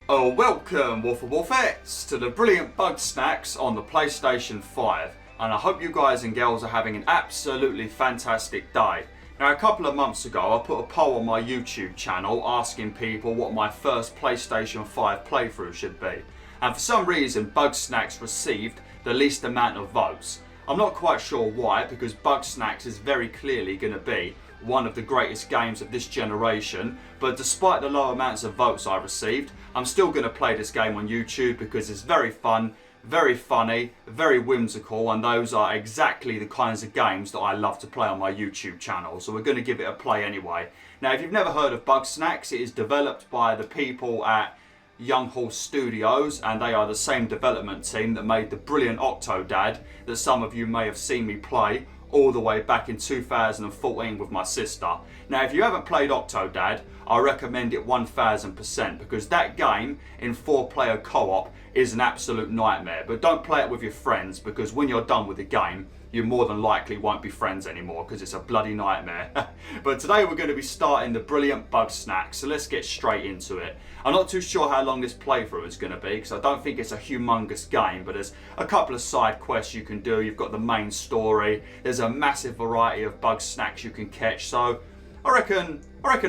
Oh, welcome WolfTheWolfettes to the brilliant Bugsnax on the PlayStation 5, and I hope you guys and girls are having an absolutely fantastic day. Now, a couple of months ago I put a poll on my YouTube channel asking people what my first PlayStation 5 playthrough should be, and for some reason Bugsnax received the least amount of votes. I'm not quite sure why, because Bugsnax is very clearly going to be one of the greatest games of this generation, but despite the low amounts of votes I received, I'm still going to play this game on YouTube because it's very fun, very funny, very whimsical, and those are exactly the kinds of games that I love to play on my YouTube channel, so we're going to give it a play anyway. Now, if you've never heard of Bugsnax, it is developed by the people at Young Horse Studios, and they are the same development team that made the brilliant Octodad that some of you may have seen me play all the way back in 2014 with my sister. Now, if you haven't played Octodad, I recommend it 1000%, because that game in 4-player co-op is an absolute nightmare. But don't play it with your friends, because when you're done with the game, you more than likely won't be friends anymore, because it's a bloody nightmare. But today we're going to be starting the brilliant Bugsnax, so let's get straight into it. I'm not too sure how long this playthrough is going to be, because I don't think it's a humongous game, but there's a couple of side quests you can do. You've got the main story, there's a massive variety of Bugsnax you can catch, so I reckon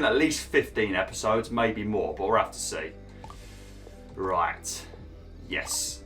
at least 15 episodes, maybe more, but we'll have to see. Right, yes.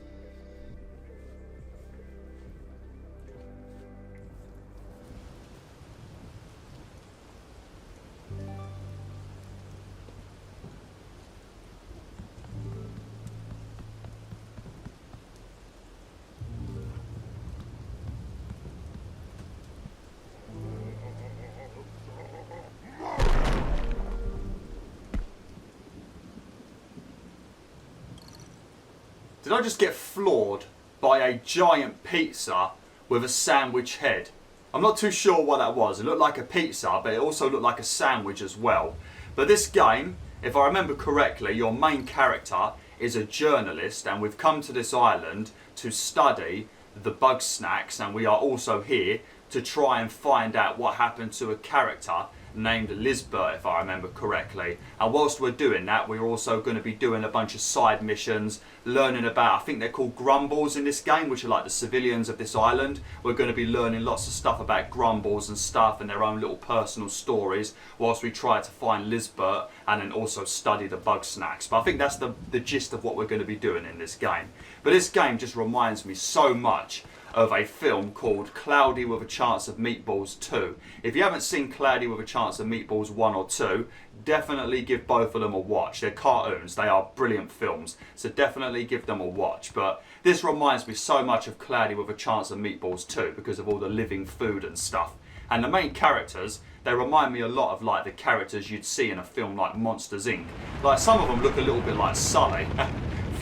Did I just get floored by a giant pizza with a sandwich head? I'm not too sure what that was. It looked like a pizza, but it also looked like a sandwich as well. But this game, if I remember correctly, your main character is a journalist, and we've come to this island to study the Bugsnax, and we are also here to try and find out what happened to a character named Lizbert, if I remember correctly. And whilst we're doing that, we're also going to be doing a bunch of side missions, learning about, I think they're called grumbles in this game, which are like the civilians of this island. We're going to be learning lots of stuff about grumbles and stuff, and their own little personal stories, whilst we try to find Lizbert and then also study the Bugsnax. But I think that's the gist of what we're going to be doing in this game. But this game just reminds me so much of a film called Cloudy with a Chance of Meatballs 2. If you haven't seen Cloudy with a Chance of Meatballs 1 or 2, definitely give both of them a watch. They're cartoons, they are brilliant films, so definitely give them a watch. But this reminds me so much of Cloudy with a Chance of Meatballs 2 because of all the living food and stuff. And the main characters, they remind me a lot of like the characters you'd see in a film like Monsters Inc. Like some of them look a little bit like Sully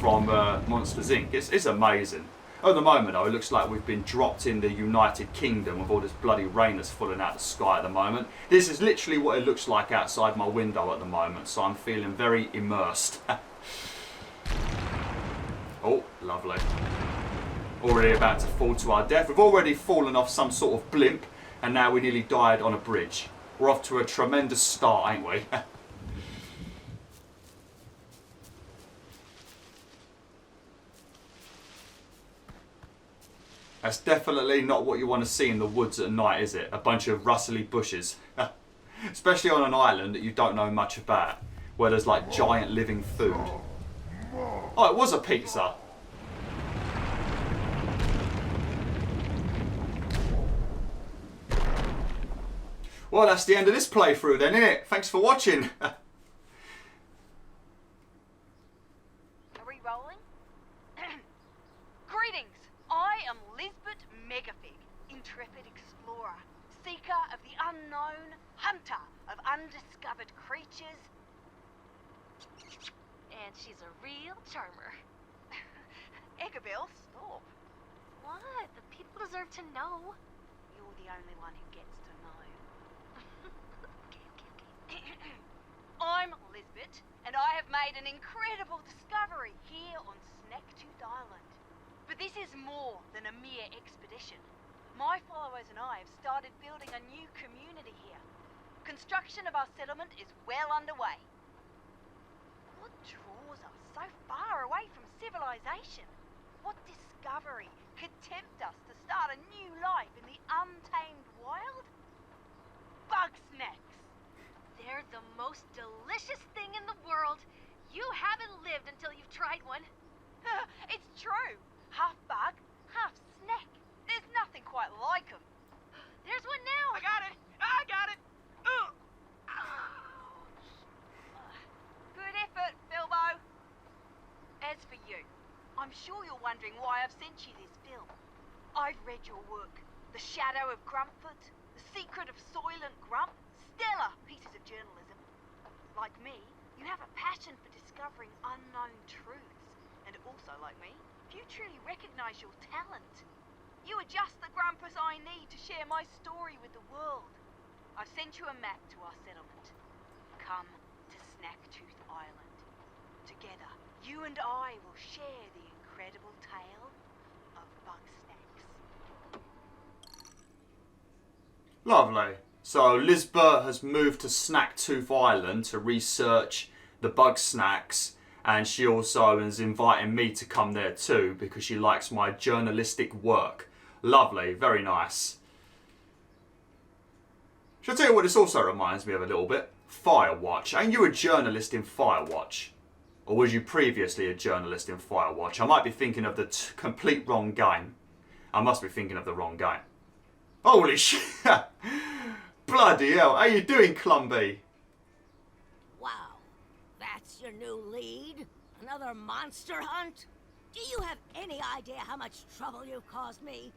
from Monsters Inc. It's amazing. At the moment though, it looks like we've been dropped in the United Kingdom with all this bloody rain that's falling out of the sky at the moment. This is literally what it looks like outside my window at the moment, so I'm feeling very immersed. Oh, lovely. Already about to fall to our death. We've already fallen off some sort of blimp, and now we nearly died on a bridge. We're off to a tremendous start, ain't we? That's definitely not what you want to see in the woods at night, is it? A bunch of rustly bushes. Especially on an island that you don't know much about, where there's like giant living food. Oh, it was a pizza. Well, that's the end of this playthrough then, innit? Thanks for watching. Are we rolling? Greetings! I am Lizbert Megafig, intrepid explorer, seeker of the unknown, hunter of undiscovered creatures. And she's a real charmer. Eggabil, stop. What? The people deserve to know. You're the only one who gets to know. Okay. I'm Lizbert, and I have made an incredible discovery here on Snaktooth Island. But this is more than a mere expedition. My followers and I have started building a new community here. Construction of our settlement is well underway. Your drawers are so civilization? What discovery could tempt us to start a new life in the untamed wild? Bugsnax. They're the most delicious thing in the world. You haven't lived until you've tried one. It's true. Half bug, half snack. There's nothing quite like them. There's one now. I got it. Good effort, Philbo. As for you, I'm sure you're wondering why I've sent you this film. I've read your work. The Shadow of Grumpfoot, The Secret of Soylent Grump, stellar pieces of journalism. Like me, you have a passion for discovering unknown truths. And also, like me, you truly recognize your talent. You are just the grumpus I need to share my story with the world. I've sent you a map to our settlement. Come to Snaktooth Island. Together, you and I will share the incredible tale of Bugsnax. Lovely. So Lizbert has moved to Snaktooth Island to research the Bugsnax, and she also is inviting me to come there too because she likes my journalistic work. Lovely, very nice. Shall I tell you what this also reminds me of a little bit? Firewatch. Ain't you a journalist in Firewatch? Or was you previously a journalist in Firewatch? I might be thinking of the complete wrong game. I must be thinking of the wrong game. Holy shit! Bloody hell, how you doing, Clumby? Wow, that's your new lead? Another monster hunt? Do you have any idea how much trouble you've caused me?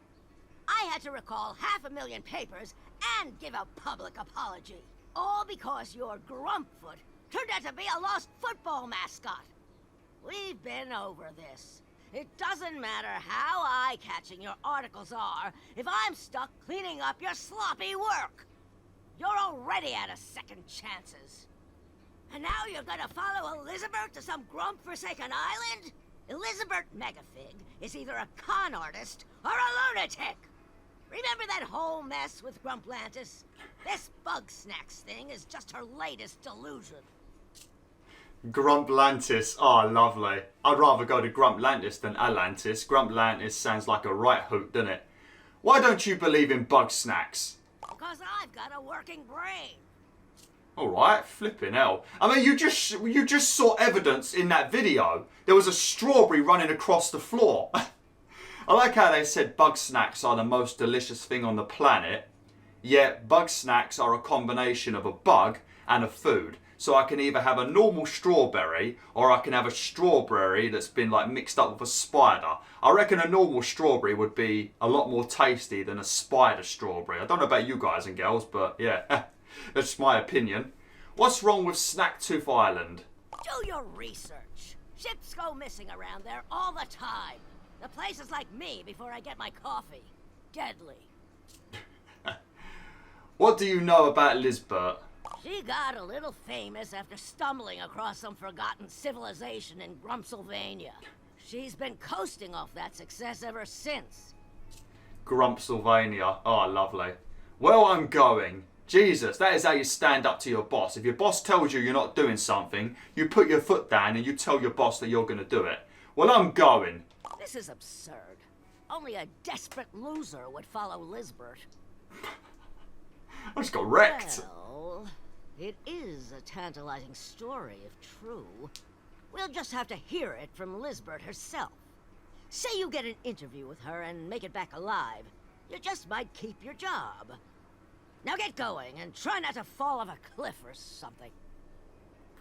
I had to recall 500,000 papers and give a public apology. All because your Grumpfoot turned out to be a lost football mascot. We've been over this. It doesn't matter how eye-catching your articles are if I'm stuck cleaning up your sloppy work. You're already out of second chances. And now you're gonna follow Elizabert to some grump-forsaken island? Elizabert Megafig is either a con artist or a lunatic. Remember that whole mess with Grumplantis? This Bugsnax thing is just her latest delusion. Grumplantis, oh lovely. I'd rather go to Grumplantis than Atlantis. Grumplantis sounds like a right hoot, doesn't it? Why don't you believe in Bugsnax? Because I've got a working brain. Alright, flipping hell. I mean, you just saw evidence in that video. There was a strawberry running across the floor. I like how they said Bugsnax are the most delicious thing on the planet, yet Bugsnax are a combination of a bug and a food. So I can either have a normal strawberry or I can have a strawberry that's been like mixed up with a spider. I reckon a normal strawberry would be a lot more tasty than a spider strawberry. I don't know about you guys and girls, but yeah, that's my opinion. What's wrong with Snaktooth Island? Do your research. Ships go missing around there all the time. The place is like me before I get my coffee. Deadly. What do you know about Lizbert? She got a little famous after stumbling across some forgotten civilization in Grumpsylvania. She's been coasting off that success ever since. Grumpsylvania. Oh, lovely. Well, I'm going. Jesus, that is how you stand up to your boss. If your boss tells you you're not doing something, you put your foot down and you tell your boss that you're going to do it. Well, I'm going. This is absurd. Only a desperate loser would follow Lizbert. I just got wrecked. Well, it is a tantalizing story if true. We'll just have to hear it from Lizbert herself. Say you get an interview with her and make it back alive. You just might keep your job. Now get going and try not to fall off a cliff or something.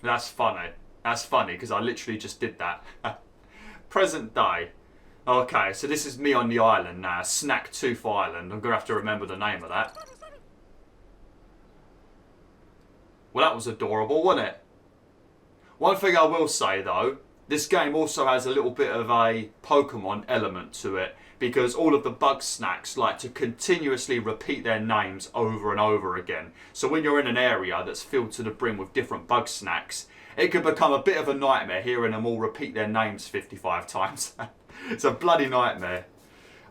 That's funny. That's funny because I literally just did that. Present day. Okay, so this is me on the island now. Snaktooth Island. I'm going to have to remember the name of that. Well, that was adorable, wasn't it? One thing I will say, though, this game also has a little bit of a Pokemon element to it, because all of the Bugsnax like to continuously repeat their names over and over again. So when you're in an area that's filled to the brim with different Bugsnax, it could become a bit of a nightmare hearing them all repeat their names 55 times. It's a bloody nightmare.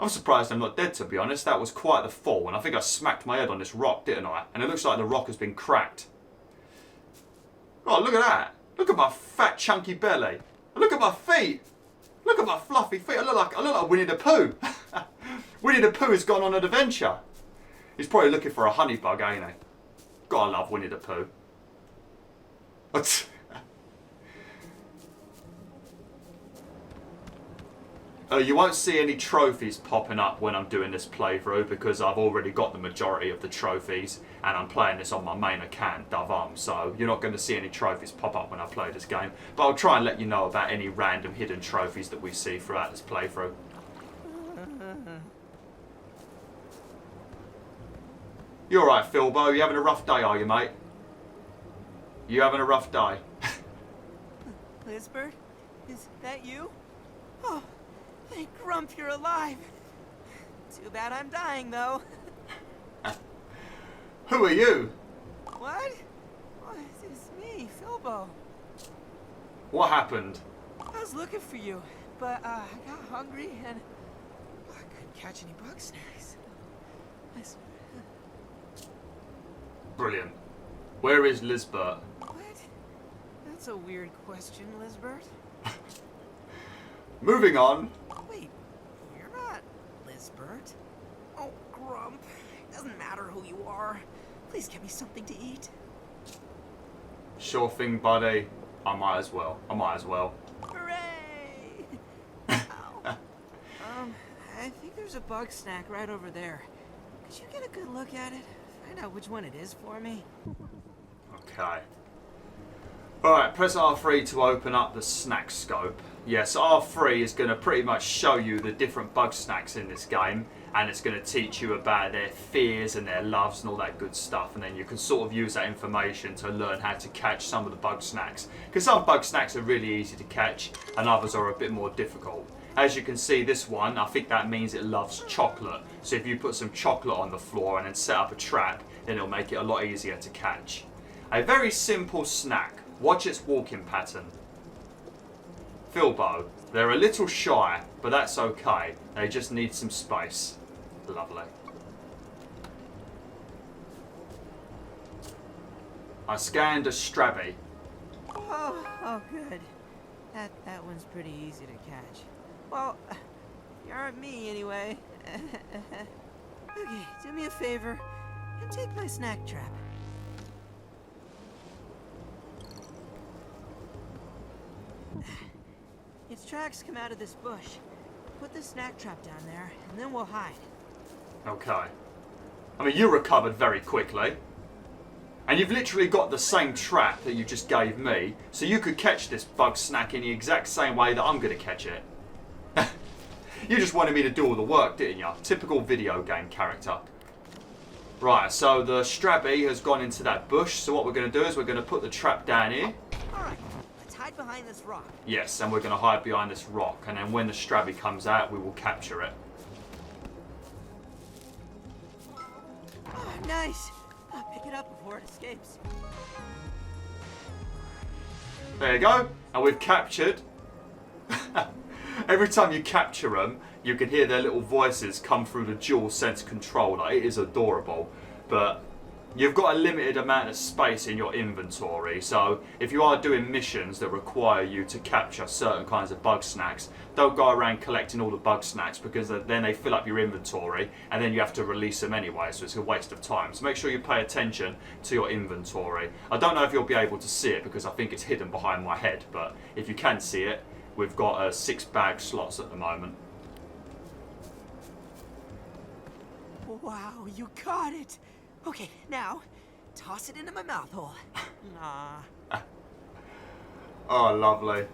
I'm surprised I'm not dead, to be honest. That was quite the fall, and I think I smacked my head on this rock, didn't I? And it looks like the rock has been cracked. Oh, look at that. Look at my fat, chunky belly. Look at my feet. Look at my fluffy feet. I look like Winnie the Pooh. Winnie the Pooh has gone on an adventure. He's probably looking for a honey bug, ain't he? Gotta love Winnie the Pooh. You won't see any trophies popping up when I'm doing this playthrough because I've already got the majority of the trophies and I'm playing this on my main account, so you're not going to see any trophies pop up when I play this game. But I'll try and let you know about any random hidden trophies that we see throughout this playthrough. You alright, Philbo? You having a rough day, are you, mate? You having a rough day? Lizbert? Is that you? Oh, thank Grump you're alive. Too bad I'm dying, though. Who are you? What? Oh, it's me, Philbo. What happened? I was looking for you, but I got hungry and I couldn't catch any Bugsnax. Brilliant. Where is Lizbert? What? That's a weird question, Lizbert. Moving on. Wait, you're not Lizbert. Oh, Grump. It doesn't matter who you are. Please get me something to eat. Sure thing, buddy. I might as well. Hooray! Ow. I think there's a Bugsnax right over there. Could you get a good look at it? Find out which one it is for me. Okay. Alright, press R3 to open up the snack scope. Yes, R3 is going to pretty much show you the different Bugsnax in this game, and it's going to teach you about their fears and their loves and all that good stuff, and then you can sort of use that information to learn how to catch some of the Bugsnax. Because some Bugsnax are really easy to catch, and others are a bit more difficult. As you can see, this one, I think that means it loves chocolate. So if you put some chocolate on the floor and then set up a trap, then it'll make it a lot easier to catch. A very simple snack. Watch its walking pattern. Philbo, they're a little shy, but that's okay. They just need some space. Lovely. I scanned a Strabby. Oh, good. That one's pretty easy to catch. Well, you aren't me anyway. Okay, do me a favor and take my snack trap. Its tracks come out of this bush. Put the snack trap down there, and then we'll hide. Okay. I mean, you recovered very quickly. And you've literally got the same trap that you just gave me, so you could catch this Bugsnax in the exact same way that I'm going to catch it. You just wanted me to do all the work, didn't you? Typical video game character. Right, so the Strabby has gone into that bush, so what we're going to do is we're going to put the trap down here. Alright, let's hide behind this rock. Yes, and we're going to hide behind this rock, and then when the Strabby comes out, we will capture it. Oh, nice. I'll pick it up before it escapes. There you go, and we've captured. Every time you capture them, you can hear their little voices come through the dual sense controller. It is adorable, but you've got a limited amount of space in your inventory, so if you are doing missions that require you to capture certain kinds of Bugsnax, don't go around collecting all the Bugsnax, because then they fill up your inventory and then you have to release them anyway, so it's a waste of time. So make sure you pay attention to your inventory. I don't know if you'll be able to see it because I think it's hidden behind my head, but if you can see it, we've got 6 bag slots at the moment. Wow, you caught it! Okay, now, toss it into my mouth hole. Nah. Oh, lovely.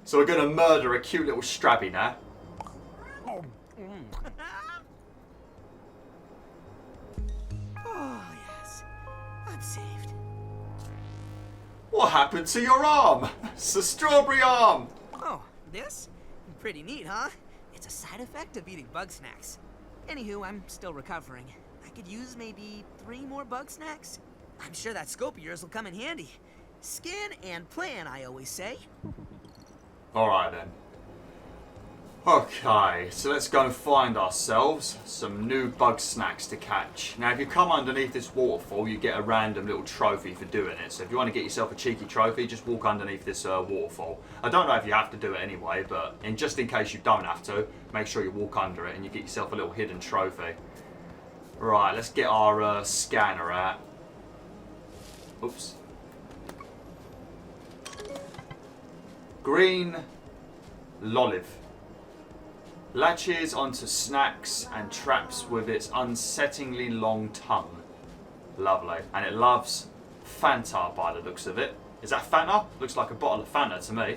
So we're going to murder a cute little Strabby now. Oh, yes. I'm saved. What happened to your arm? It's a strawberry arm. Oh, this? Pretty neat, huh? It's a side effect of eating Bugsnax. Anywho, I'm still recovering. I could use maybe 3 more Bugsnax. I'm sure that scope of yours will come in handy. Skin and plan, I always say. Alright then. Okay, so let's go and find ourselves some new Bugsnax to catch. Now, if you come underneath this waterfall, you get a random little trophy for doing it. So if you want to get yourself a cheeky trophy, just walk underneath this waterfall. I don't know if you have to do it anyway, but just in case you don't have to, make sure you walk under it and you get yourself a little hidden trophy. Right, let's get our scanner out. Oops. Green Lolive. Latches onto snacks and traps with its unsettlingly long tongue. Lovely. And it loves Fanta by the looks of it. Is that Fanta? Looks like a bottle of Fanta to me.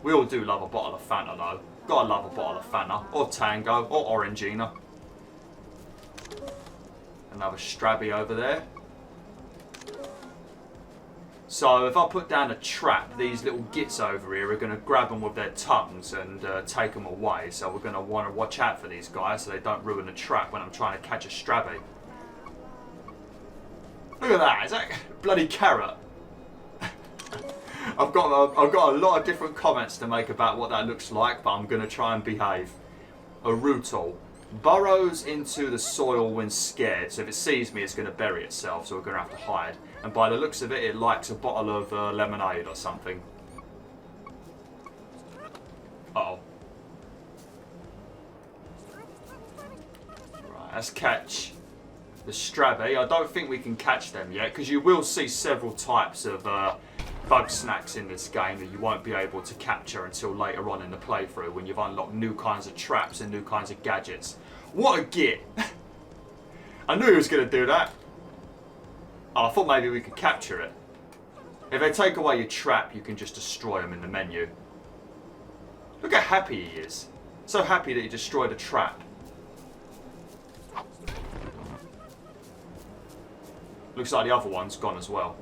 We all do love a bottle of Fanta though. Gotta love a bottle of Fanta. Or Tango. Or Orangina. Another Strabby over there. So if I put down a trap, these little gits over here are going to grab them with their tongues and take them away. So we're going to want to watch out for these guys so they don't ruin the trap when I'm trying to catch a Strabby. Look at that, is that bloody carrot? I've got a lot of different comments to make about what that looks like, but I'm going to try and behave. A Rootle. Burrows into the soil when scared, so if it sees me it's going to bury itself, so we're going to have to hide. And by the looks of it, it likes a bottle of lemonade or something. Uh-oh. Right, let's catch the Strabby. I don't think we can catch them yet, because you will see several types of Bugsnax in this game that you won't be able to capture until later on in the playthrough when you've unlocked new kinds of traps and new kinds of gadgets. What a git! I knew he was going to do that. Oh, I thought maybe we could capture it. If they take away your trap, you can just destroy them in the menu. Look how happy he is. So happy that he destroyed a trap. Looks like the other one's gone as well.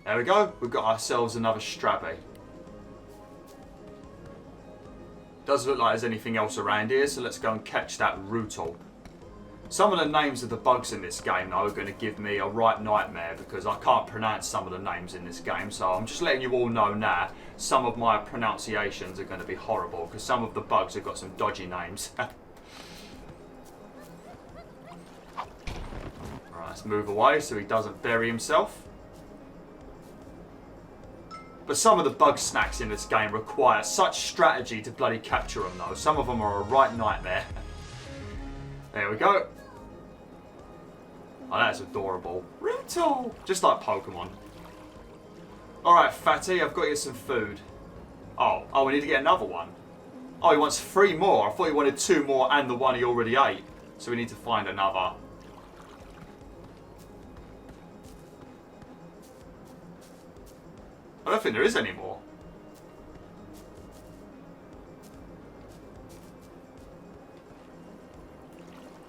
There we go. We've got ourselves another Strabby. Doesn't look like there's anything else around here, so let's go and catch that Rootle. Some of the names of the bugs in this game, though, are going to give me a right nightmare because I can't pronounce some of the names in this game. So I'm just letting you all know now, some of my pronunciations are going to be horrible because some of the bugs have got some dodgy names. Right, let's move away so he doesn't bury himself. But some of the Bugsnax in this game require such strategy to bloody capture them though. Some of them are a right nightmare. There we go. Oh, that's adorable. Rootle! Just like Pokemon. Alright, fatty, I've got you some food. Oh, we need to get another one. Oh, he wants 3 more. I thought he wanted 2 more and the one he already ate. So we need to find another. I don't think there is any more.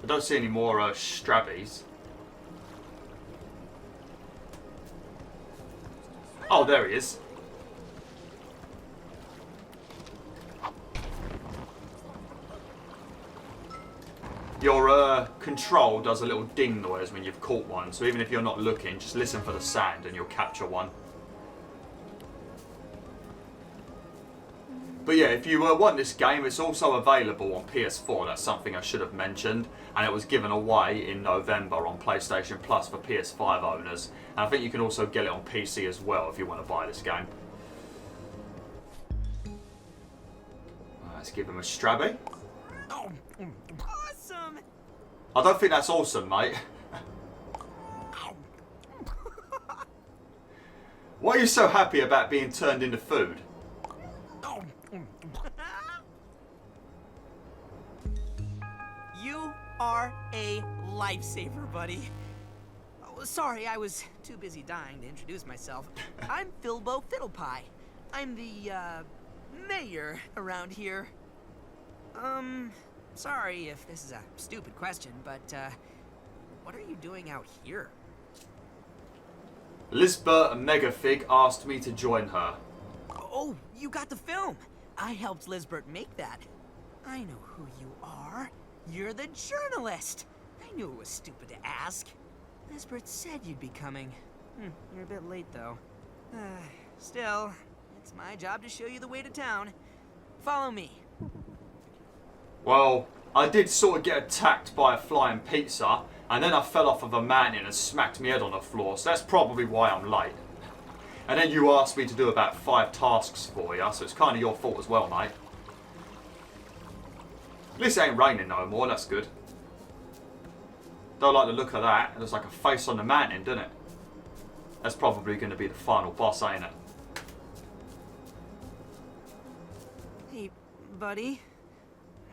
I don't see any more Strabbies. Oh, there he is. Your control does a little ding noise when you've caught one, so even if you're not looking, just listen for the sound and you'll capture one. But yeah, if you want this game, it's also available on PS4. That's something I should have mentioned. And it was given away in November on PlayStation Plus for PS5 owners. And I think you can also get it on PC as well if you want to buy this game. Let's give him a Strabby. Awesome! I don't think that's awesome, mate. Why are you so happy about being turned into food? You are a lifesaver, buddy. Oh, sorry, I was too busy dying to introduce myself. I'm Philbo Fiddlepie. I'm the, mayor around here. Sorry if this is a stupid question, but, what are you doing out here? Lizbert Megafig asked me to join her. Oh, you got the film. I helped Lizbert make that. I know who you are. You're the journalist. I knew it was stupid to ask. Lizbert said you'd be coming. You're a bit late, though. Still, it's my job to show you the way to town. Follow me. Well, I did sort of get attacked by a flying pizza, and then I fell off of a mountain and smacked my head on the floor, so that's probably why I'm late. And then you asked me to do about 5 tasks for you, so it's kind of your fault as well, mate. At least it ain't raining no more, that's good. Don't like the look of that. It looks like a face on the mountain, doesn't it? That's probably going to be the final boss, ain't it? Hey, buddy.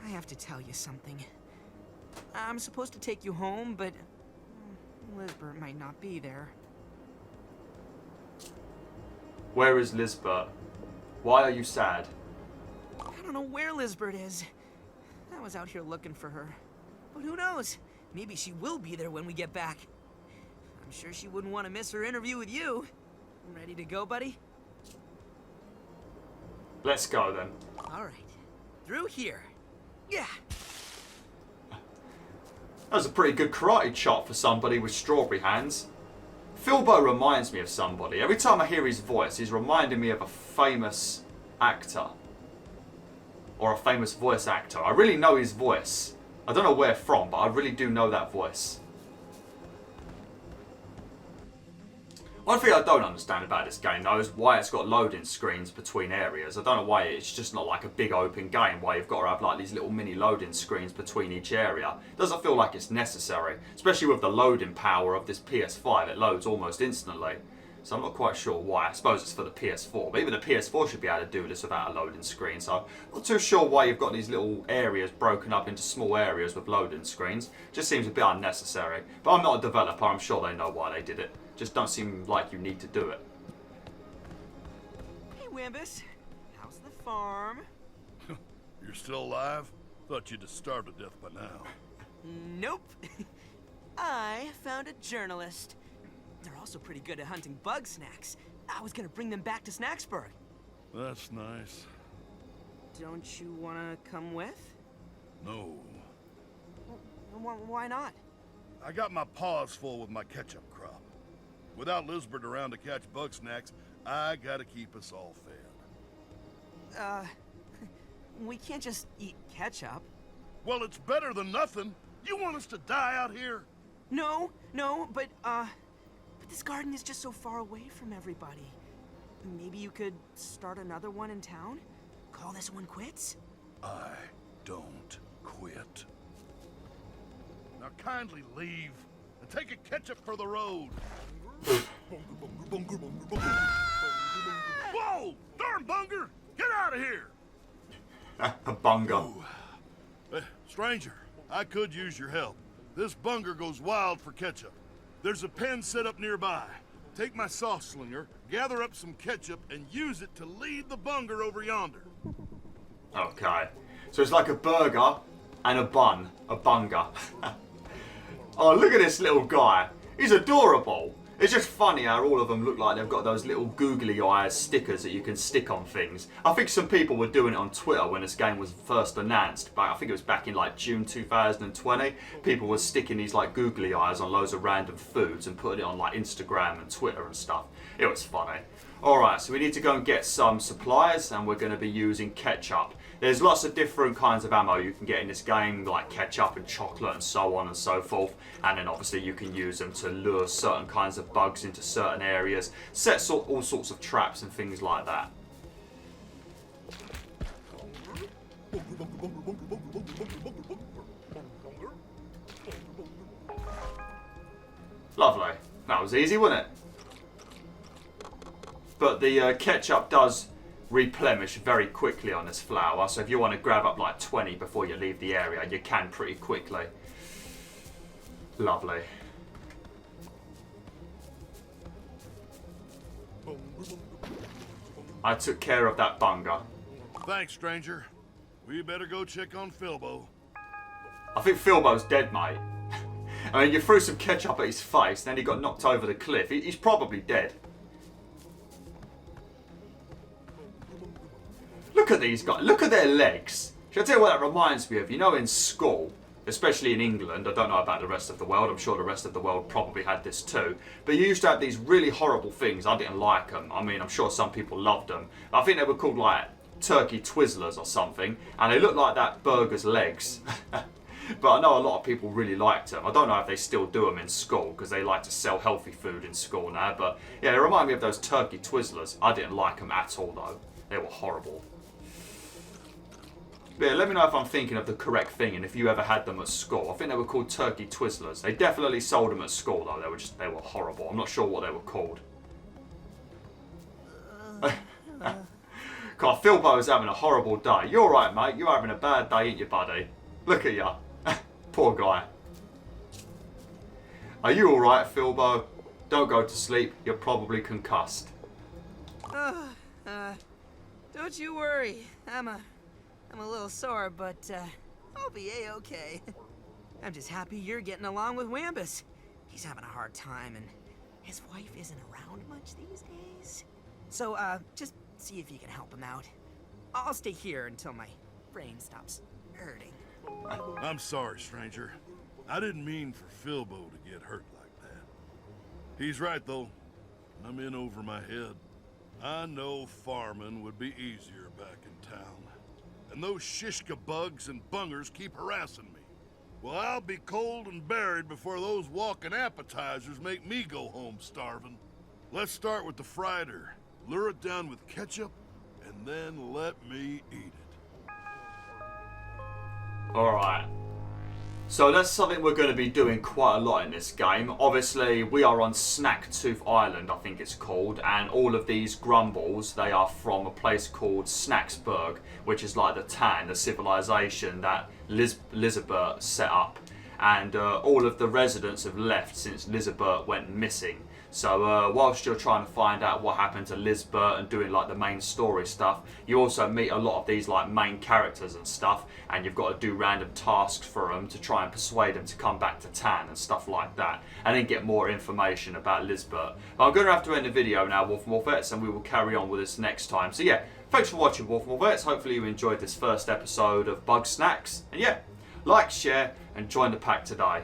I have to tell you something. I'm supposed to take you home, but Lizbert might not be there. Where is Lizbert? Why are you sad? I don't know where Lizbert is. I was out here looking for her. But who knows? Maybe she will be there when we get back. I'm sure she wouldn't want to miss her interview with you. Ready to go, buddy? Let's go then. All right. Through here. Yeah. That was a pretty good karate chop for somebody with strawberry hands. Philbo reminds me of somebody. Every time I hear his voice, he's reminding me of a famous actor. Or a famous voice actor. I really know his voice. I don't know where from, but I really do know that voice. One thing I don't understand about this game though is why it's got loading screens between areas. I don't know why it's just not like a big open game where you've got to have like these little mini loading screens between each area. It doesn't feel like it's necessary, especially with the loading power of this PS5. It loads almost instantly. So I'm not quite sure why. I suppose it's for the PS4, but even the PS4 should be able to do this without a loading screen. So I'm not too sure why you've got these little areas broken up into small areas with loading screens. Just seems a bit unnecessary. But I'm not a developer, I'm sure they know why they did it. Just don't seem like you need to do it. Hey, Wambus. How's the farm? You're still alive? Thought you'd have starved to death by now. Nope. I found a journalist. They're also pretty good at hunting Bugsnax. I was gonna bring them back to Snacksburg. That's nice. Don't you wanna come with? No. Why not? I got my paws full with my ketchup crop. Without Lizbert around to catch Bugsnax, I gotta keep us all fed. We can't just eat ketchup. Well, it's better than nothing. You want us to die out here? No, but this garden is just so far away from everybody. Maybe you could start another one in town? Call this one quits? I don't quit. Now kindly leave and take a ketchup for the road. Whoa! Darn bunger! Get out of here! A bunga. Stranger, I could use your help. This bunger goes wild for ketchup. There's a pen set up nearby. Take my sauce slinger, gather up some ketchup, and use it to lead the bunger over yonder. Okay. So it's like a burger and a bun. A bunga. Oh, look at this little guy. He's adorable. It's just funny how all of them look like they've got those little googly eyes stickers that you can stick on things. I think some people were doing it on Twitter when this game was first announced, but I think it was back in like June 2020. People were sticking these like googly eyes on loads of random foods and putting it on like Instagram and Twitter and stuff. It was funny. Alright, so we need to go and get some supplies and we're going to be using ketchup. There's lots of different kinds of ammo you can get in this game, like ketchup and chocolate and so on and so forth. And then obviously you can use them to lure certain kinds of bugs into certain areas, set all sorts of traps and things like that. Lovely. That was easy, wasn't it? But the ketchup does replenish very quickly on this flower, so if you want to grab up like 20 before you leave the area, you can pretty quickly. Lovely. I took care of that bunga. Thanks, stranger. We better go check on Philbo. I think Philbo's dead, mate. I mean, you threw some ketchup at his face, then he got knocked over the cliff. He's probably dead. Look at these guys. Look at their legs. Should I tell you what that reminds me of? You know, in school, especially in England. I don't know about the rest of the world. I'm sure the rest of the world probably had this too. But you used to have these really horrible things. I didn't like them. I mean, I'm sure some people loved them. I think they were called like turkey Twizzlers or something, and they looked like that burger's legs. But I know a lot of people really liked them. I don't know if they still do them in school, because they like to sell healthy food in school now. But yeah, they remind me of those turkey Twizzlers. I didn't like them at all though. They were horrible. But yeah, let me know if I'm thinking of the correct thing and if you ever had them at school. I think they were called turkey Twizzlers. They definitely sold them at school though. They were horrible. I'm not sure what they were called. God, Philbo is having a horrible day. You're right, mate. You're having a bad day, ain't you, buddy? Look at ya. Poor guy. Are you alright, Philbo? Don't go to sleep. You're probably concussed. Don't you worry. I'm a little sore, but I'll be a-okay. I'm just happy you're getting along with Wambus. He's having a hard time, and his wife isn't around much these days. So, just see if you can help him out. I'll stay here until my brain stops hurting. I'm sorry, stranger. I didn't mean for Philbo to get hurt like that. He's right, though. I'm in over my head. I know farming would be easier back in town. And those shishka bugs and bungers keep harassing me. Well, I'll be cold and buried before those walking appetizers make me go home starving. Let's start with the frieder. Lure it down with ketchup, and then let me eat it. Alright. So that's something we're going to be doing quite a lot in this game. Obviously, we are on Snaktooth Island, I think it's called, and all of these grumbles, they are from a place called Snaksburg, which is like the town, the civilization that Lizbert set up. And all of the residents have left since Lizbert went missing. So whilst you're trying to find out what happened to Lizbert and doing like the main story stuff, you also meet a lot of these like main characters and stuff, and you've got to do random tasks for them to try and persuade them to come back to town and stuff like that, and then get more information about Lizbert. But I'm going to have to end the video now, WolfTheWolf, and we will carry on with this next time. So yeah, thanks for watching, WolfTheWolf. Hopefully you enjoyed this first episode of Bugsnax, and yeah, like, share, and join the pack today.